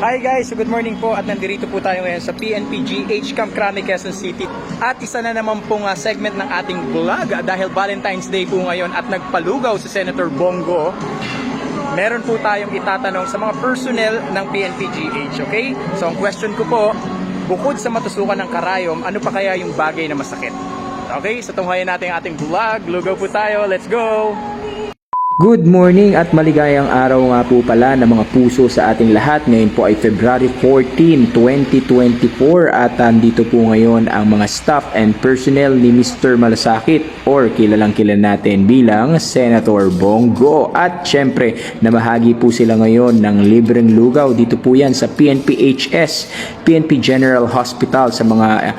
Hi guys, good morning po at nandito po tayo ngayon sa PNP-GH Camp Crame, Quezon City. At isa na naman pong segment ng ating vlog dahil Valentine's Day po ngayon at nagpalugaw si Senator Bongo. Meron po tayong itatanong sa mga personnel ng PNP-GH, okay? So ang question ko po, bukod sa matusukan ng karayom, ano pa kaya yung bagay na masakit? Okay, so tunghayan natin ang ating vlog. Lugaw po tayo, let's go! Good morning at maligayang araw nga po pala ng mga puso sa ating lahat. Ngayon po ay February 14, 2024 at andito po ngayon ang mga staff and personnel ni Mr. Malasakit or kilalang kilala natin bilang Senator Bongo. At syempre, namahagi po sila ngayon ng libreng lugaw. Dito po yan sa PNPHS, PNP General Hospital sa mga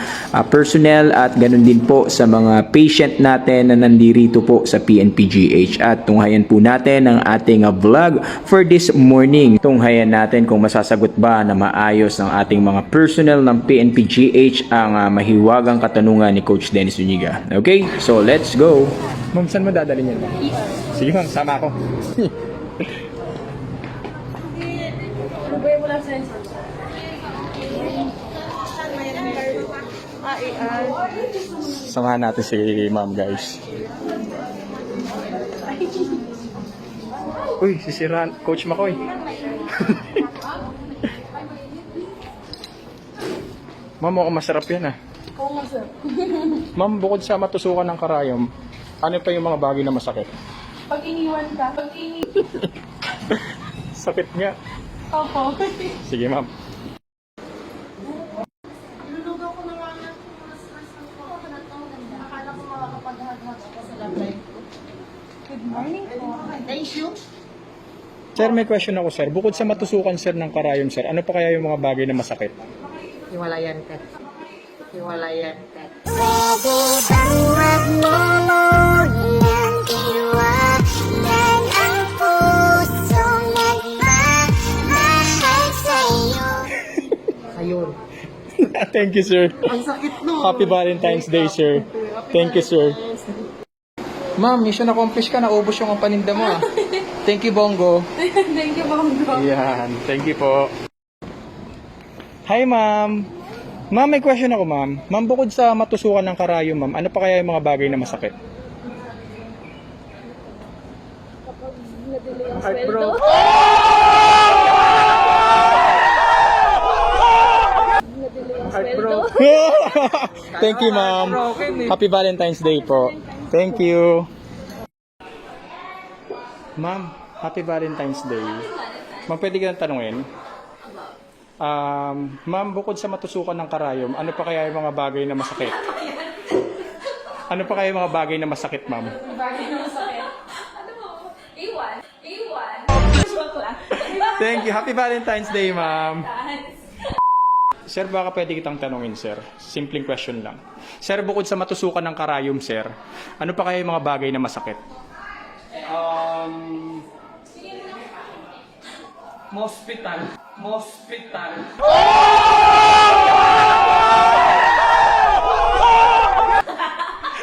personnel at ganun din po sa mga patient natin na nandirito po sa PNP-GH. At tunghayan po natin ang ating vlog for this morning. Tunghayan natin kung masasagot ba na maayos ng ating mga personnel ng PNP-GH ang mahiwagang katanungan ni Coach Dennis Zuniga. Okay, so let's go! Ma'am, saan mo dadalhin yan? Sige ma'am, sama ako. Samahan natin si ma'am guys. Uy, sisiraan. Coach Makoy. Ma'am, mukhang masarap yan ah. Oo nga, sir. Ma'am, bukod sa matusukan ng karayom, ano pa yung mga bagay na masakit? Pag iniwan ka, Sakit nga. Opo. Sige ma'am. Nulugaw ko na nga na akala ko makakapaghag-hag ako sa live ko. Good morning po. Thank you. Sir, may question ako sir. Bukod sa matusukan sir ng karayom sir, ano pa kaya yung mga bagay na masakit? Hiwalayan ka. Hiwalayan ka. Pwede bang magmumulan iwanan ang pusong nagmamahal sa'yo? Ayun. Thank you sir. Ang sakit no. Happy Valentine's Day sir. Thank you sir. Ma'am, mission accomplish ka. Naubos yung paninda mo ah. Thank you Bongo. Thank you, Bongo. Yan. Thank you po. Hi ma'am. Ma'am, may question ako ma'am. Ma'am, bukod sa matusukan ng karayom ma'am, ano pa kaya yung mga bagay na masakit? Heart bro. Heart bro. Thank you ma'am. Happy Valentine's Day po. Thank you. Ma'am, Happy Valentine's Day. Ma'am, pwede ka nang tanungin? Ma'am, bukod sa matusukan ng karayom, ano pa kaya yung mga bagay na masakit? Ano pa kaya yung mga bagay na masakit, ma'am? Bagay na masakit. Ano mo? Iwan. Thank you. Happy Valentine's Day, ma'am. Sir, baka pwede kitang tanungin, sir. Simpleng question lang. Sir, bukod sa matusukan ng karayom, sir, ano pa kaya yung mga bagay na masakit? Hospital.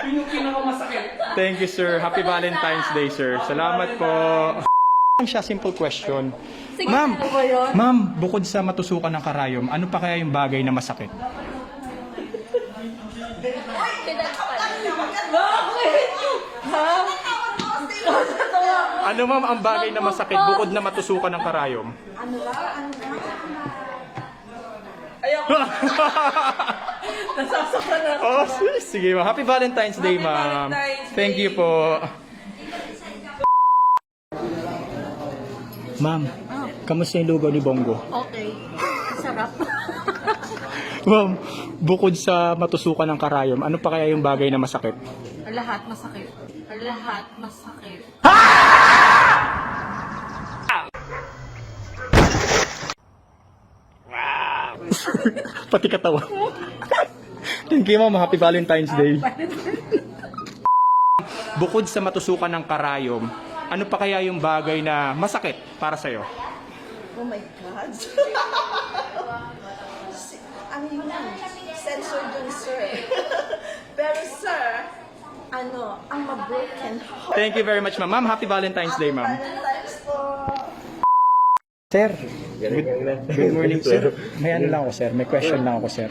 Yun yung pinakamasakit. Thank you, sir. Happy Valentine's Day, sir. Salamat po. Lang siya, simple question. Ma'am, ano ba yun? ma'am, bukod sa matusukan ng karayom, ano pa kaya yung bagay na masakit? Ano ma'am ang bagay na masakit bukod na matusukan ng karayom? Nasasaktan na. Oh, sige ma'am. Happy Valentine's Day, ma'am. Valentine's Thank you po. Ma'am, kamusta yung lugaw ni Bongo? Okay. Sarap. Ma'am, bukod sa matusukan ng karayom, ano pa kaya yung bagay na masakit? Lahat masakit. Lahat masakit. Pati katawa. Thank you, ma'am. Happy Valentine's Day. Bukod sa matusukan ng karayom, ano pa kaya yung bagay na masakit para sa'yo? Oh my God. Ano yun? Sensor dun, sir. Pero sir, ang ma-broken heart. Thank you very much, ma'am. Ma'am, happy Valentine's Day, ma'am. Valentine's po. Sir, Good morning, sir. May ano lang ako, sir. May question lang ako, sir.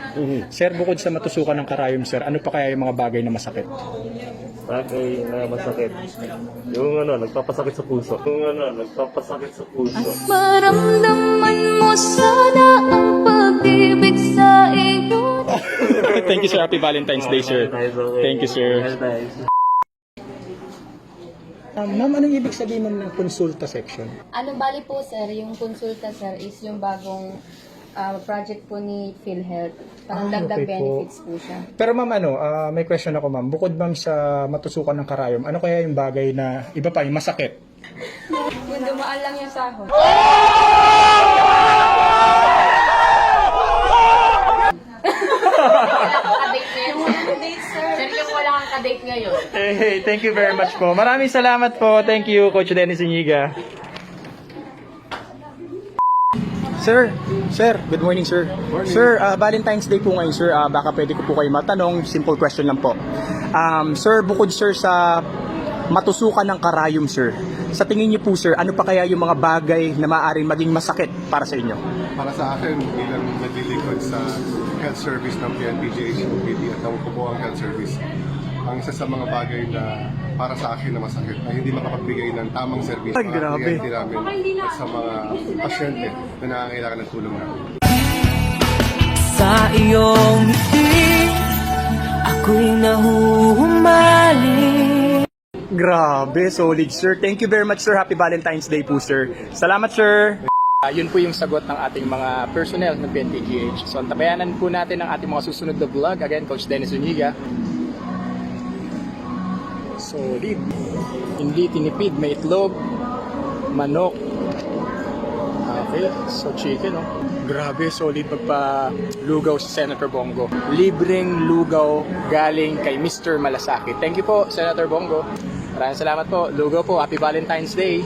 Sir, bukod sa matusukan ng karayom, sir, ano pa kaya yung mga bagay na masakit? Bagay na masakit. Yung nagpapasakit sa puso. Nagpapasakit sa puso. Maramdaman mo sana ang pag-ibig sa iyo. Thank you, sir. Happy Valentine's Day, sir. Thank you, sir. Ma'am, anong ibig sabihin ma'am ng konsulta section? Ano bali po sir, yung konsulta sir is yung bagong project po ni PhilHealth. Parang dagdag okay po. benefits po siya. Pero ma'am, may question ako ma'am. Bukod ma'am sa matusukan ng karayom, ano kaya yung bagay na iba pa, yung masakit? Yung dumaan lang yung sahod. Sir, yung wala kang kadate ngayon. Hey, thank you very much po. Maraming salamat po. Thank you, Coach Dennis Iniga. Sir, good morning, sir. Sir, Valentine's Day po ngayon, sir. Baka pwede ko po kayo matanong. Simple question lang po. Sir, bukod, sir, sa matusukan ng karayom, sir, sa tingin niyo po, sir, ano pa kaya yung mga bagay na maaaring maging masakit para sa inyo? Para sa akin, bilang naglilingkod sa health service ng PNPGH UPD at ang kubo ang health service, ang isa sa mga bagay na para sa akin na masakit ay hindi makapagbigay ng tamang service Ay, grabe. kliyente namin at sa mga pasyente na nangangailangan ng tulong namin. Sa iyong ngiti, ako'y nahuhumaling. Grabe, solid, sir. Thank you very much, sir. Happy Valentine's Day po, sir. Salamat, sir. Yun po yung sagot ng ating mga personnel ng PNPGH. So, antabayanan po natin ang ating mga susunod na vlog. Again, Coach Dennis Uniga. Solid. Hindi tinipid. May itlog, manok. Okay, so chicken, oh. Grabe, solid magpa-lugaw si Senator Bongo. Libreng lugaw galing kay Mr. Malasaki. Thank you po, Senator Bongo. Maraming salamat po. Lugaw po. Happy Valentine's Day.